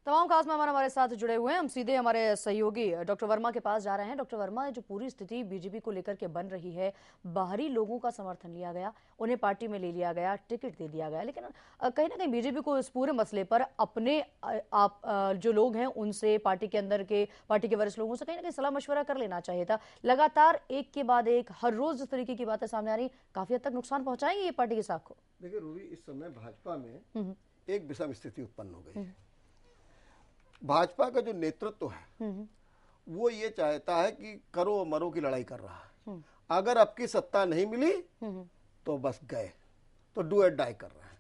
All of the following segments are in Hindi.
तमाम खास मेहमान हमारे साथ जुड़े हुए हैं। हम सीधे हमारे सहयोगी डॉक्टर वर्मा के पास जा रहे हैं। डॉक्टर वर्मा, जो पूरी स्थिति बीजेपी को लेकर के बन रही है, बाहरी लोगों का समर्थन लिया गया, उन्हें पार्टी में ले लिया गया, टिकट दे दिया गया, लेकिन कहीं ना कहीं बीजेपी को इस पूरे मसले पर अपने आप जो लोग हैं उनसे, पार्टी के अंदर के पार्टी के वरिष्ठ लोगों से कहीं ना कहीं सलाह मशवरा कर लेना चाहिए था। लगातार एक के बाद एक हर रोज इस तरीके की बातें सामने आ रही, काफी हद तक नुकसान पहुंचाएंगे ये पार्टी की साख को। देखिए रूबी, इस समय भाजपा में एक विषम स्थिति उत्पन्न हो गई है। भाजपा का जो नेतृत्व है वो ये चाहता है कि करो मरो की लड़ाई कर रहा है। अगर आपकी सत्ता नहीं मिली तो बस गए, तो डू एंड डाई कर रहे हैं।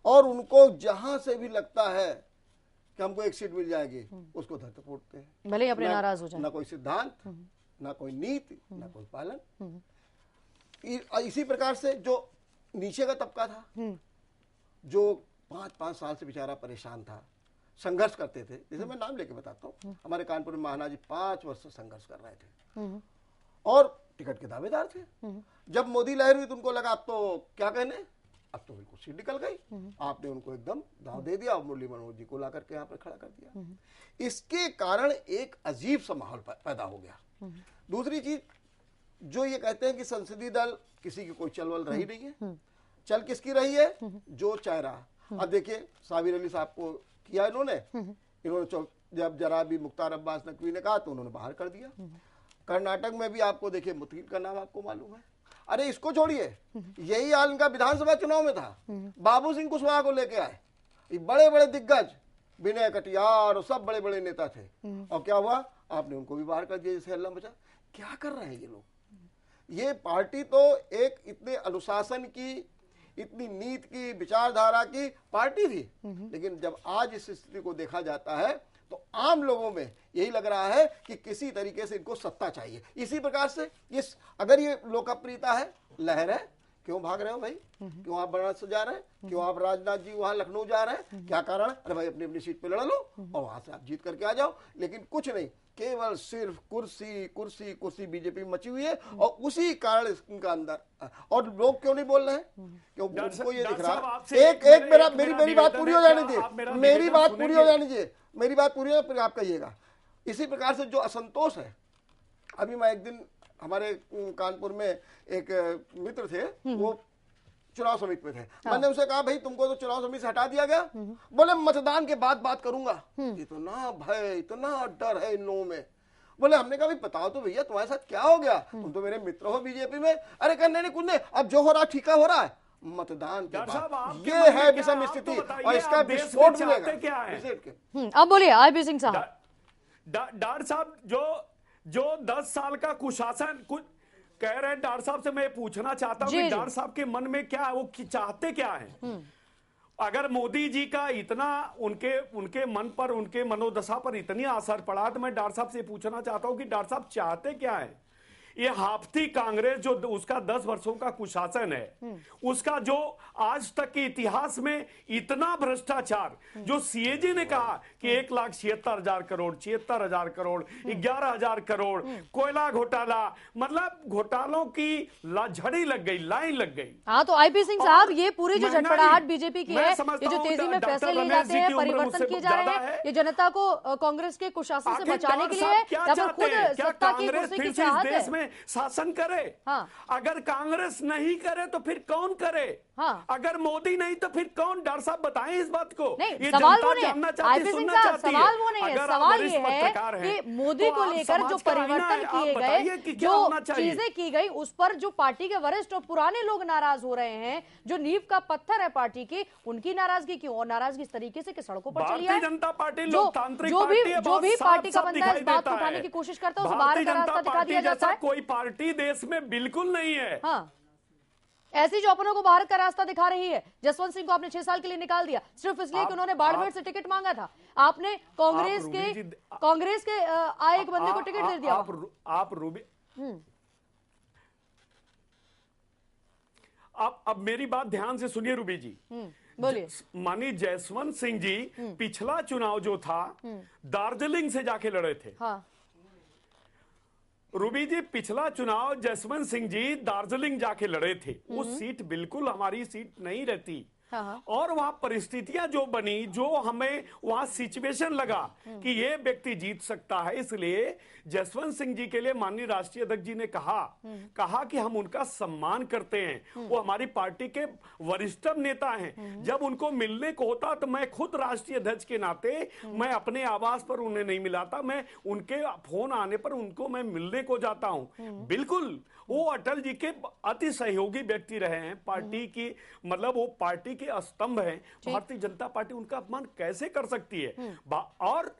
और उनको जहां से भी लगता है कि हमको एक सीट मिल जाएगी उसको धरते फोड़ते हैं, भले ही अपने नाराज हो जाए। ना कोई सिद्धांत, ना कोई नीति, ना कोई पालन। इसी प्रकार से जो नीचे का तबका था, जो 5-5 साल से बेचारा परेशान था, संघर्ष करते थे, जैसे मैं नाम लेके बताता हूँ, हमारे कानपुर में महाना जी 5 वर्ष से संघर्ष कर रहे थे और टिकट के दावेदार थे। जब मोदी लहर हुई तो उनको लगा अब तो क्या कहने, अब तो बिल्कुल सीट निकल गई। आपने उनको एकदम दाव दे दिया और मुरली मनोहर जी को ला करके यहाँ पर खड़ा कर दिया। इसके कारण एक अजीब सा माहौल पैदा हो गया। दूसरी चीज, जो ये कहते हैं कि संसदीय दल किसी की कोई चलवल रही नहीं है, चल किसकी रही है, जो चाह रहा। अब देखिए साबिर अली साहब को किया इन्होंने जब जरा भी मुख्तार अब्बास नकवी ने कहा तो उन्होंने बाहर कर दिया। कर्नाटक में भी आपको देखिए मुतकील का नाम आपको मालूम है। अरे इसको छोड़िए, यही हाल इनका विधानसभा चुनाव में था। बाबू सिंह कुशवाहा को लेके आए, ये बड़े बड़े दिग्गज, विनय कटियार और सब बड़े बड़े नेता थे, और क्या हुआ, आपने उनको भी बाहर कर दिया। जैसे अल्लाह बचा, क्या कर रहे हैं ये लोग। ये पार्टी तो एक इतने अनुशासन की, इतनी नीति की, विचारधारा की पार्टी थी, लेकिन जब आज इस स्थिति को देखा जाता है तो आम लोगों में यही लग रहा है कि किसी तरीके से इनको सत्ता चाहिए। इसी प्रकार से इस अगर ये लोकप्रियता है, लहर है, क्यों भाग रहे हो भाई, क्यों आप बनारस जा रहे हैं, क्यों आप राजनाथ जी वहां लखनऊ जा रहे हैं, क्या कारण। अरे भाई अपनी अपनी सीट पे लड़ लो और वहां से आप जीत करके आ जाओ। लेकिन कुछ नहीं, केवल सिर्फ कुर्सी कुर्सी कुर्सी बीजेपी मची हुई है और उसी कारण इनका अंदर। और लोग क्यों नहीं बोल रहे हैं, क्योंकि उनको ये दिख रहा है। एक मेरी बात पूरी हो जानी चाहिए, मेरी बात पूरी हो जानी चाहिए, मेरी बात पूरी हो, फिर आप कहिएगा। इसी प्रकार से जो असंतोष है, अभी मैं एक दिन हमारे कानपुर में एक मित्र थे, वो चुनाव समिति में थे। मैंने उनसे कहा भाई तुमको तो चुनाव समिति से हटा दिया गया। बोले मतदान के बाद बात करूंगा। इतना भय, इतना डर है इन लोगों में। बोले हमने कहा भाई बताओ तो भैया तुम्हारे साथ क्या हो गया, तुम तो मेरे मित्र हो बीजेपी में। अरे कहने नहीं कुछ नहीं, अब जो हो रहा ठीक है हो रहा है। मतदान के बाद ये है विषम स्थिति और इसका विस्फोट मिलेगा। अब बोलिए आईपी सिंह साहब। डॉक्टर साहब, जो 10 साल का कुशासन कुछ कह रहे हैं, डॉक्टर साहब से मैं पूछना चाहता हूं कि डॉक्टर साहब के मन में क्या है, वो चाहते क्या है। अगर मोदी जी का इतना उनके मन पर, उनके मनोदशा पर इतनी असर पड़ा, तो मैं डॉक्टर साहब से पूछना चाहता हूं कि डॉक्टर साहब चाहते क्या है। ये हाफती कांग्रेस जो उसका 10 वर्षों का कुशासन है, उसका जो आज तक के इतिहास में इतना भ्रष्टाचार, जो सीएजी ने कहा कि 1,76,000 करोड़, 76,000 करोड़, 11,000 करोड़, कोयला घोटाला, मतलब घोटालों की झड़ी लग गई, लाइन लग गई। हाँ, तो आईपी सिंह साहब, ये पूरी जो झटपटाहट बीजेपी की है, ये जो तेजी में फैसले लिए जाते हैं, परिवर्तन किए जा रहे हैं, ये जनता को कांग्रेस के कुशासन से बचाने के लिए है, या फिर खुद सत्ता की कुर्सी की चाहत है? शासन करे। हाँ। अगर कांग्रेस नहीं करे तो फिर कौन करे। हाँ। अगर मोदी नहीं तो फिर कौन। डॉक्टर साहब बताएं इस बात को। नहीं, सवाल वो नहीं है, सवाल वो नहीं है, सवाल ये है कि मोदी को लेकर जो परिवर्तन किए गए, जो चीजें की गई, उस पर जो पार्टी के वरिष्ठ और पुराने लोग नाराज हो रहे हैं, जो नींव का पत्थर है पार्टी की, उनकी नाराजगी क्यों, और नाराजगी इस तरीके से कि सड़कों पर चली है। भारतीय जनता पार्टी लोकतांत्रिक जो भी पार्टी का बंदा है इस बात को उठाने की कोशिश करता है, उस बाहर का रास्ता दिखा दिया जाता है। कोई पार्टी देश में बिल्कुल नहीं है। हाँ, ऐसी जो अपनों को भारत का रास्ता दिखा रही है। जसवंत सिंह को आपने 6 साल के लिए निकाल दिया सिर्फ इसलिए कि उन्होंने बाड़मेर से टिकट मांगा था। आपने कांग्रेस के आए एक बंदे को टिकट दे दिया। आप रूबी, अब मेरी बात ध्यान से सुनिए रूबी जी। बोलिए। मानी जसवंत सिंह जी पिछला चुनाव जो था दार्जिलिंग से जाके लड़े थे। हाँ। रूबी जी, पिछला चुनाव जसवंत सिंह जी दार्जिलिंग जाके लड़े थे। वो सीट बिल्कुल हमारी सीट नहीं रहती। हाँ। और वहां परिस्थितियां जो बनी, जो हमें वहां सिचुएशन लगा कि ये व्यक्ति जीत सकता है, इसलिए जसवंत सिंह जी के लिए माननीय राष्ट्रीय अध्यक्ष जी ने कहा कि हम उनका सम्मान करते हैं, वो हमारी पार्टी के वरिष्ठ नेता हैं। जब उनको मिलने को होता तो मैं खुद राष्ट्रीय अध्यक्ष के नाते मैं अपने आवास पर उन्हें नहीं मिलाता, मैं उनके फोन आने पर उनको मैं मिलने को जाता हूं। बिल्कुल वो अटल जी के अति सहयोगी व्यक्ति रहे हैं, पार्टी की मतलब वो पार्टी के स्तंभ हैं। भारतीय जनता पार्टी उनका अपमान कैसे कर सकती है? और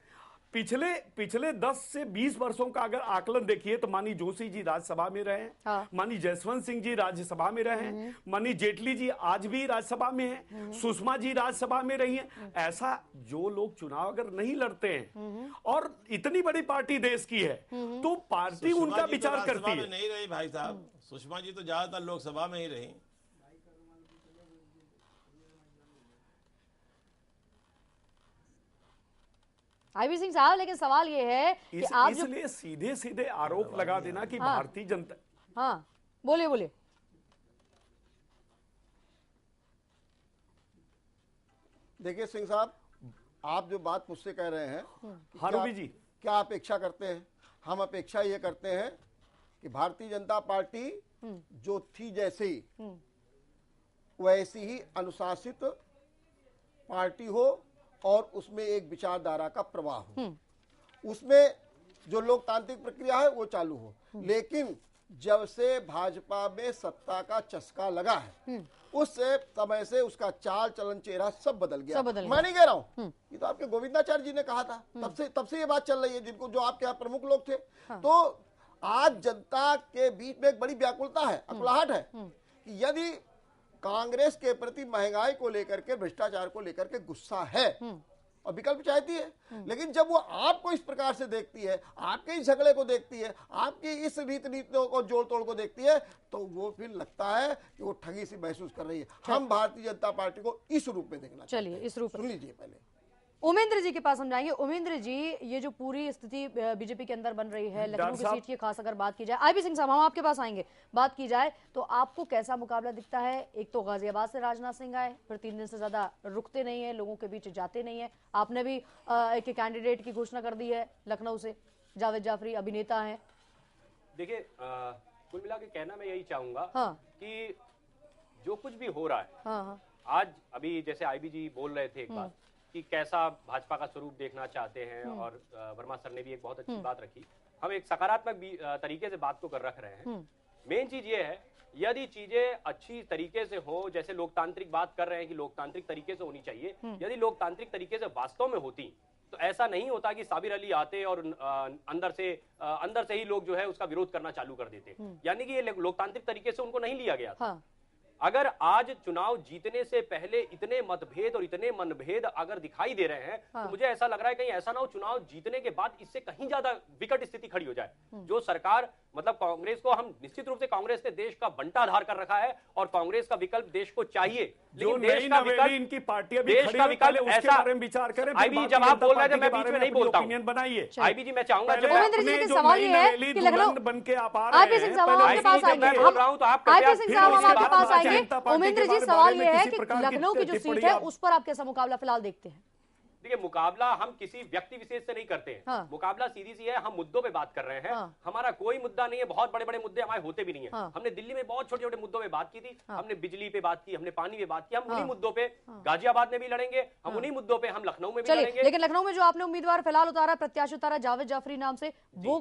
पिछले 10 से 20 वर्षों का अगर आकलन देखिए तो मानी जोशी जी राज्यसभा में रहे हैं, हाँ। मानी जसवंत सिंह जी राज्यसभा में रहे हैं, मानी जेटली जी आज भी राज्यसभा में हैं, सुषमा जी राज्यसभा में रही हैं। ऐसा जो लोग चुनाव अगर नहीं लड़ते हैं और इतनी बड़ी पार्टी देश की है तो पार्टी उनका विचार करती है। नहीं रही भाई साहब, सुषमा जी तो ज्यादातर लोकसभा में ही रही। आईबी सिंह साहब, लेकिन सवाल ये है कि आप इसलिए सीधे सीधे आरोप लगा देना कि भारतीय जनता, हाँ बोलिए बोलिए। देखिए सिंह साहब, आप जो बात मुझसे कह रहे हैं कि हारूबी जी क्या अपेक्षा करते हैं, हम अपेक्षा ये करते हैं कि भारतीय जनता पार्टी जो थी जैसे ही वैसी ही अनुशासित पार्टी हो और उसमें एक विचारधारा का प्रवाह हो, उसमें जो लोकतांत्रिक प्रक्रिया है वो चालू हो। लेकिन जब से भाजपा में सत्ता का चस्का लगा है उस समय से उसका चाल चलन चेहरा सब बदल गया। मैं नहीं कह रहा हूं, ये तो आपके गोविंदाचार्य जी ने कहा था, तब से ये बात चल रही है, जिनको जो आपके यहाँ प्रमुख लोग थे। तो आज जनता के बीच में एक बड़ी व्याकुलता है, अकुलाहट है कि यदि कांग्रेस के प्रति महंगाई को लेकर के, भ्रष्टाचार को लेकर के गुस्सा है और विकल्प चाहती है, लेकिन जब वो आपको इस प्रकार से देखती है, आपके इस झगड़े को देखती है, आपकी इस नीतियों को जोड़ तोड़ को देखती है, तो वो फिर लगता है कि वो ठगी सी महसूस कर रही है। हम भारतीय जनता पार्टी को इस रूप में देखना चाहिए। चलिए इस रूप में सुन लीजिए पहले। उमेंद्र जी के पास हम जाएंगे। उमेंद्र जी, ये जो पूरी स्थिति बीजेपी के अंदर बन रही है, लखनऊ की सीट की खास अगर बात की जाए, आईबी सिंह साहब हम आपके पास आएंगे, बात की जाए तो आपको कैसा मुकाबला दिखता है? एक तो गाजियाबाद से राजनाथ सिंह आए, फिर 3 दिन से ज्यादा रुकते नहीं है, लोगों के बीच जाते नहीं है। आपने भी एक कैंडिडेट की घोषणा कर दी है लखनऊ से, जावेद जाफरी अभिनेता है। देखिए कुल मिला के कहना मैं यही चाहूंगा कि जो कुछ भी हो रहा है आज, अभी जैसे आईबी जी बोल रहे थे एक बात कि कैसा भाजपा का स्वरूप देखना चाहते हैं, और वर्मा सर ने भी एक बहुत अच्छी बात रखी। हम एक सकारात्मक तरीके से बात को कर रख रहे हैं। मेन चीज ये है, यदि चीजें अच्छी तरीके से हो, जैसे लोकतांत्रिक बात कर रहे हैं कि लोकतांत्रिक तरीके से होनी चाहिए, यदि लोकतांत्रिक तरीके से वास्तव में होती तो ऐसा नहीं होता कि साबिर अली आते और अंदर से ही लोग जो है उसका विरोध करना चालू कर देते। यानी कि ये लोकतांत्रिक तरीके से उनको नहीं लिया गया था। अगर आज चुनाव जीतने से पहले इतने मतभेद और इतने मनभेद अगर दिखाई दे रहे हैं, तो मुझे ऐसा लग रहा है कहीं ऐसा ना हो चुनाव जीतने के बाद इससे कहीं ज्यादा विकट स्थिति खड़ी हो जाए। जो सरकार मतलब कांग्रेस को, हम निश्चित रूप से कांग्रेस ने देश का बंटा आधार कर रखा है और कांग्रेस का विकल्प देश को चाहिए, लेकिन देश का विकल्प, इनकी पार्टियां भी देश का विकल्प ऐसा विचार करें। आईबी जब आप बोल रहे थे मैं बीच में नहीं बोलता हूं, बनाइए आईबी जी मैं चाहूंगा उमेंद्र जी के सवाल ये है कि लखनऊ बन के आप आ रहे हैं, आईपी सिंह साहब आपके पास आएंगे, आईपी सिंह साहब हम आपके पास आएंगे। उमेंद्र जी, सवाल ये है कि लखनऊ की जो सीट है उस पर आप कैसा मुकाबला फिलहाल देखते हैं? देखिए, मुकाबला हम किसी व्यक्ति विशेष से नहीं करते हैं। मुकाबला सीधी सी है, हम मुद्दों पे बात कर रहे हैं। हमारा कोई मुद्दा नहीं है, बहुत बड़े बड़े मुद्दे हमारे होते भी नहीं है। हमने दिल्ली में बहुत छोटे छोटे मुद्दों पे बात की थी, हमने बिजली पे बात की, हमने पानी पे बात की, हम उन्हीं मुद्दों पे गाजियाबाद में भी लड़ेंगे, हम उन्हीं मुद्दों पे हम लखनऊ में भी लड़ेंगे। लेकिन लखनऊ में जो आपने उम्मीदवार फिलहाल उतारा, प्रत्याशी उतारा जावेद जाफरी नाम से, वो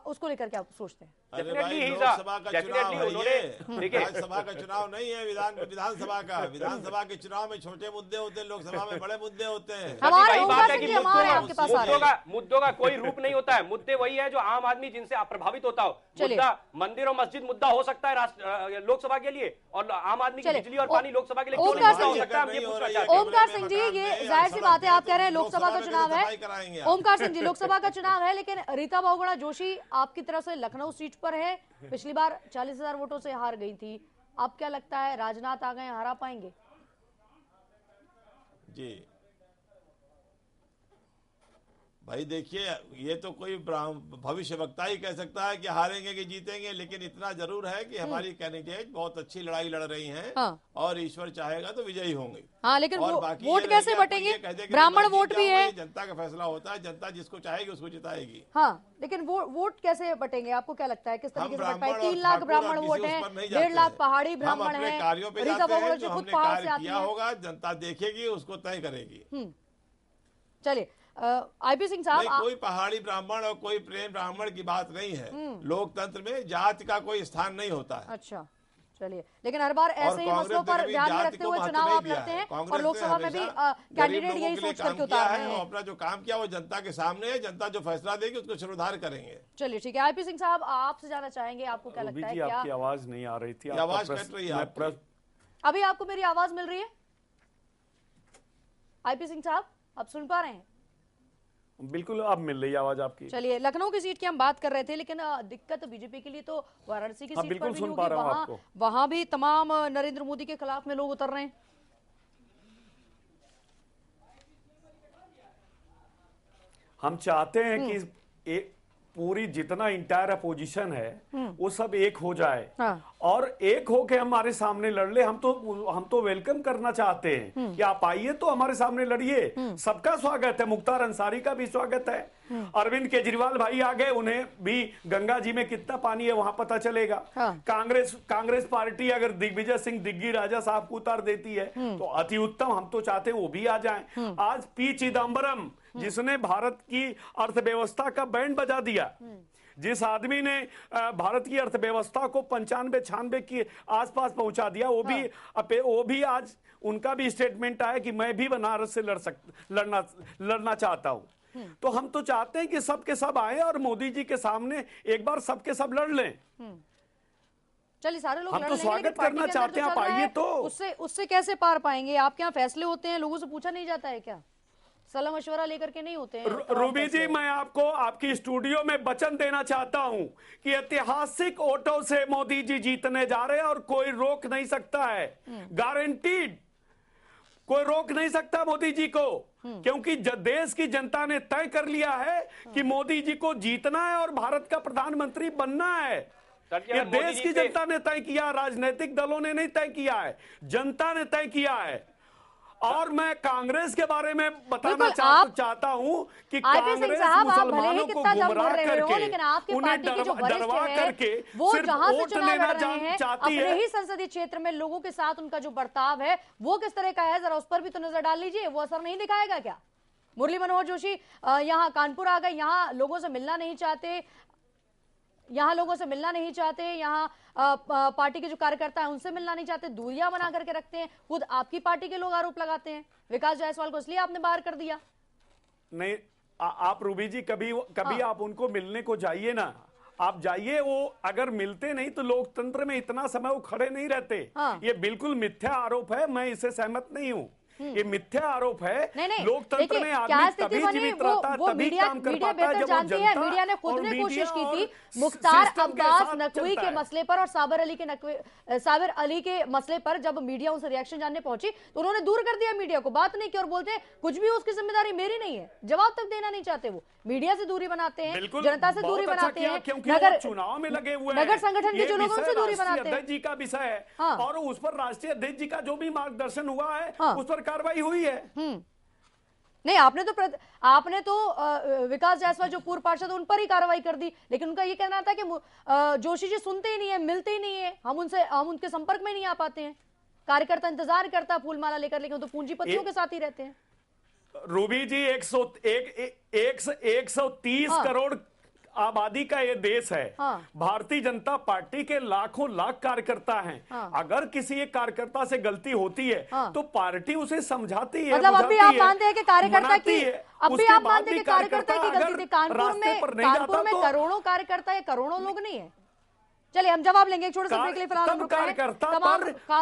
उसको लेकर क्या सोचते हैं? लोकसभा का चुनाव है, राज्यसभा का चुनाव नहीं है, विधानसभा का। विधानसभा के चुनाव में छोटे मुद्दे होते हैं, लोकसभा में बड़े मुद्दे होते हैं। मुद्दों का कोई रूप नहीं होता है, मुद्दे वही है जो आम आदमी जिनसे आप प्रभावित होता हो। मुद्दा मंदिर और मस्जिद मुद्दा हो सकता है लोकसभा के लिए, और आम आदमी की बिजली और पानी लोकसभा के लिए क्यों नहीं हो सकता है? ओमकार सिंह जी, ये जाहिर सी बात है, आप कह रहे हैं लोकसभा का चुनाव है। ओमकार सिंह जी, लोकसभा का चुनाव है, लेकिन रीता बहुगुणा जोशी आपकी तरफ से लखनऊ सीट पर है, पिछली बार 40,000 वोटों से हार गई थी। आप क्या लगता है राजनाथ आ गए, हरा पाएंगे? जी, भाई देखिए, ये तो कोई भविष्य वक्ता ही कह सकता है कि हारेंगे कि जीतेंगे, लेकिन इतना जरूर है कि हमारी कैंडिडेट बहुत अच्छी लड़ाई लड़ रही हैं। हाँ। और ईश्वर चाहेगा तो विजयी होंगे। हाँ, लेकिन वोट कैसे बटेंगे? ब्राह्मण वोट भी है, जनता का फैसला होता है, जनता जिसको चाहेगी उसको जिताएगी। हाँ, लेकिन वोट कैसे बटेंगे? आपको क्या लगता है किस तरीके से बट पाए? 3 लाख ब्राह्मण वोट है, 1.5 लाख पहाड़ी ब्राह्मण है, कार्यों पे जाते हैं, जो हमने कार्य किया होगा जनता देखेगी, उसको तय करेगी। चलिए आईपी सिंह साहब, कोई पहाड़ी ब्राह्मण और कोई प्रेम ब्राह्मण की बात नहीं है। लोकतंत्र में जाति का कोई स्थान नहीं होता है। अच्छा, चलिए, लेकिन हर बार ऐसे ही मसलों पर ध्यान में रखते हुए चुनाव आप लड़ते हैं और लोकसभा में भी कैंडिडेट यही सोच करके उतार रहे हैं। अपना जो काम किया वो जनता के सामने है, जनता जो फैसला देगी उसको सुधार करेंगे। चलिए ठीक है, आईपी सिंह साहब आपसे जाना चाहेंगे, आपको क्या लगता है? क्या आपकी आवाज नहीं आ रही थी? आवाज कट रही है। अभी आपको मेरी आवाज मिल रही है? आईपी सिंह साहब आप सुन पा रहे हैं? बिल्कुल, अब मिल रही है आवाज आपकी। चलिए, लखनऊ की सीट की हम बात कर रहे थे, लेकिन दिक्कत बीजेपी के लिए तो वाराणसी की सीट पर भी होगी। वहां भी तमाम नरेंद्र मोदी के खिलाफ में लोग उतर रहे हैं। हम चाहते हैं कि पूरी जितना इंटायर अपोजिशन है वो सब एक हो जाए। हाँ। और एक होके हमारे सामने लड़ ले। हम तो वेलकम करना चाहते हैं कि आप आइए तो हमारे सामने लड़िए। सबका स्वागत है, मुख्तार अंसारी का भी स्वागत है। अरविंद केजरीवाल भाई आ गए, उन्हें भी गंगा जी में कितना पानी है वहां पता चलेगा। हाँ। कांग्रेस पार्टी अगर दिग्विजय सिंह दिग्गी राजा साहब को उतार देती है तो अति उत्तम। हम तो चाहते हैं वो भी आ जाएं। आज पी चिदम्बरम जिसने भारत की अर्थव्यवस्था का बैंड बजा दिया, जिस आदमी ने भारत की अर्थव्यवस्था को 95-96 के आसपास पहुंचा दिया, वो भी आज उनका भी स्टेटमेंट आया कि मैं भी बनारस से लड़ना चाहता हूं। तो हम तो चाहते हैं कि सबके सब आए और मोदी जी के सामने एक बार सबके सब लड़ लें। चलिए, सारे लोग हम तो स्वागत करना चाहते हैं, आप आइए। तो उससे कैसे पार पाएंगे? आपके यहाँ फैसले होते हैं, लोगों से पूछा नहीं जाता है क्या? सलाह मशवरा लेकर के नहीं होते हैं? रूबी जी, मैं आपको आपकी स्टूडियो में वचन देना चाहता हूं कि ऐतिहासिक वोटों से मोदी जी जीतने जा रहे हैं और कोई रोक नहीं सकता है। गारंटीड, कोई रोक नहीं सकता मोदी जी को, क्योंकि देश की जनता ने तय कर लिया है कि मोदी जी को जीतना है और भारत का प्रधानमंत्री बनना है। ये देश की जनता ने तय किया, राजनीतिक दलों ने नहीं तय किया है, जनता ने तय किया है। और मैं कांग्रेस के बारे में बताना चाहता हूं कि कांग्रेस मुसलमानों को गुमराह करके उन्हें डरवा करके वो जहां से वोट चुनाव लेना लड़ रहे हैं चाहती है। अपने ही संसदीय क्षेत्र में लोगों के साथ उनका जो बर्ताव है वो किस तरह का है, जरा उस पर भी तो नजर डाल लीजिए। वो असर नहीं दिखाएगा क्या? मुरली मनोहर जोशी यहाँ कानपुर आ गए, यहाँ लोगों से मिलना नहीं चाहते, यहाँ पार्टी के जो कार्यकर्ता हैं उनसे मिलना नहीं चाहते, दूरियां बना करके रखते हैं। खुद आपकी पार्टी के लोग आरोप लगाते हैं। विकास जायसवाल को इसलिए आपने बाहर कर दिया। नहीं, आप रूबी जी कभी आप उनको मिलने को जाइए ना, आप जाइए। वो अगर मिलते नहीं तो लोकतंत्र में इतना समय वो खड़े नहीं रहते। ये बिल्कुल मिथ्या आरोप है, मैं इससे सहमत नहीं हूँ। ये मिथ्या आरोप है। लोकतंत्र में आदमी तभी जीवित रहता है, तभी काम कर पाता है जब वो जनता और मीडिया ने खुद ने कोशिश की थी मुख्तार अब्बास नकवी के मसले पर और साबिर अली के मसले पर। जब मीडिया उनसे रिएक्शन जानने पहुंची तो उन्होंने दूर कर दिया मीडिया को, बात नहीं की और बोलते हैं कुछ भी उसकी जिम्मेदारी मेरी नहीं है। जवाब तक देना नहीं चाहते। वो मीडिया से दूरी बनाते हैं, जनता से दूरी बनाते हैं, नगर चुनाव में लगे हुए नगर संगठन के जो लोग उनसे दूरी बनाते हैं। अध्यक्ष जी का विषय है और उस पर राष्ट्रीय अध्यक्ष जी का जो भी मार्गदर्शन हुआ है उस पर कार्रवाई हुई है। नहीं, आपने तो विकास जायसवाल जो पूर्व पार्षद उन पर ही कार्रवाई कर दी, लेकिन उनका ये कहना था कि जोशी जी सुनते ही नहीं है, मिलते ही नहीं है, हम उनके संपर्क में नहीं आ पाते हैं। कार्यकर्ता इंतजार करता है फूलमाला लेकर, लेकिन तो पूंजीपतियों के साथ ही रहते हैं। रूबी जी, 130 करोड़ आबादी का ये देश है। भारतीय जनता पार्टी के लाखों लाख कार्यकर्ता हैं। अगर किसी एक कार्यकर्ता से गलती होती है तो पार्टी उसे समझाती है। मतलब अभी आप मानते हैं कि कार्यकर्ता की गलती थी? कानपुर में करोड़ों कार्यकर्ता या करोड़ों लोग नहीं है। चलिए, हम जवाब लेंगे एक छोटे से ब्रेक के लिए। फिलहाल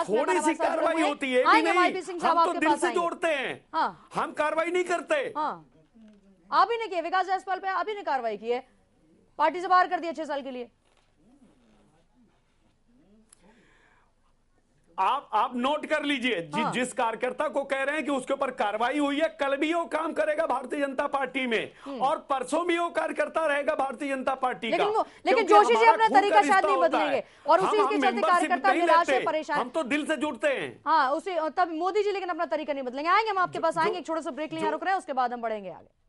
थोड़ी सी कार्रवाई होती है, हम तो दिल से जोड़ते हैं, हम कार्रवाई नहीं करते। आप ही ने किया, विकास जायसवाल पे आप ही ने कार्रवाई की है, पार्टी से बाहर कर दिया 6 साल के लिए। आप नोट कर लीजिए, जिस कार्यकर्ता को कह रहे हैं कि उसके ऊपर कार्रवाई हुई है, कल भी वो काम करेगा भारतीय जनता पार्टी में और परसों भी वो कार्यकर्ता रहेगा भारतीय जनता पार्टी का। लेकिन जोशी जी अपना तरीका शायद नहीं बदलेंगे और उसी के चलते कार्यकर्ता निराश है, परेशान। हम तो दिल से जुड़ते हैं। हाँ, उसी तब मोदी जी लेकिन अपना तरीका नहीं बदलेंगे। आएंगे हम आपके पास, आएंगे, एक छोटा सा ब्रेक लें, रुक रहे हैं, उसके बाद हम बढ़ेंगे आगे।